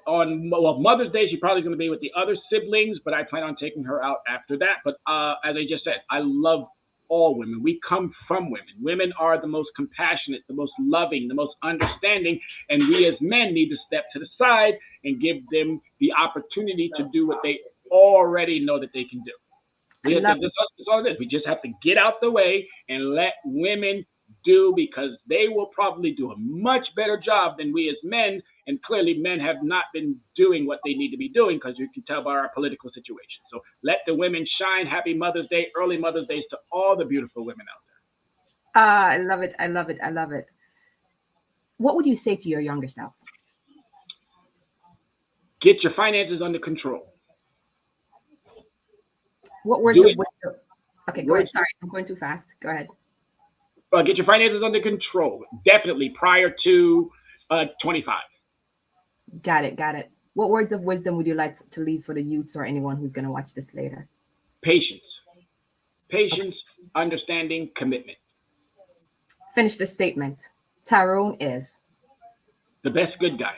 on Mother's Day. She's probably going to be with the other siblings, but I plan on taking her out after that. But as I just said, I love all women. We come from women. Women are the most compassionate, the most loving, the most understanding, and we as men need to step to the side and give them the opportunity to do what they already know that they can do. That's all it is. We just have to get out the way and let women do, because they will probably do a much better job than we as men. And clearly men have not been doing what they need to be doing, because you can tell by our political situation. So let the women shine. Happy Mother's Day, early Mother's Days to all the beautiful women out there. I love it. I love it. I love it. What would you say to your younger self? Get your finances under control. What words of wisdom? Okay, go ahead. Sorry, I'm going too fast. Go ahead. Get your finances under control. Definitely prior to 25. Got it. What words of wisdom would you like to leave for the youths or anyone who's going to watch this later? Patience, understanding, commitment. Finish the statement. Tyrone is the best good guy.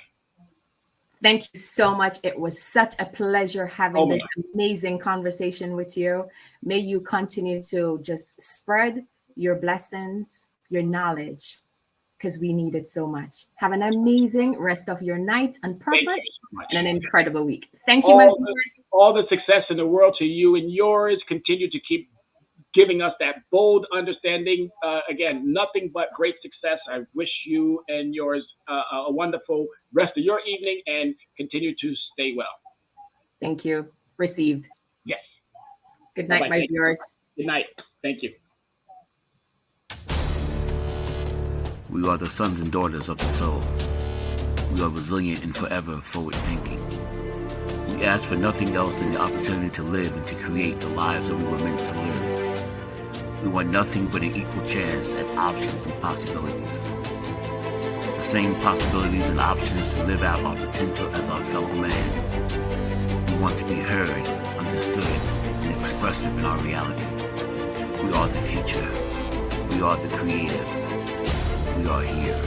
Thank you so much. It was such a pleasure having this amazing conversation with you. May you continue to just spread your blessings, your knowledge, because we need it so much. Have an amazing rest of your night on purpose and an incredible week. Thank you, my viewers. All the success in the world to you and yours. Continue to keep giving us that bold understanding. Again, nothing but great success. I wish you and yours a wonderful rest of your evening, and continue to stay well. Thank you. Received. Yes. Good night, my viewers. Good night. Thank you. We are the sons and daughters of the soul. We are resilient and forever forward-thinking. We ask for nothing else than the opportunity to live and to create the lives that we were meant to live. We want nothing but an equal chance at options and possibilities. The same possibilities and options to live out our potential as our fellow man. We want to be heard, understood, and expressive in our reality. We are the future. We are the creative. We are here.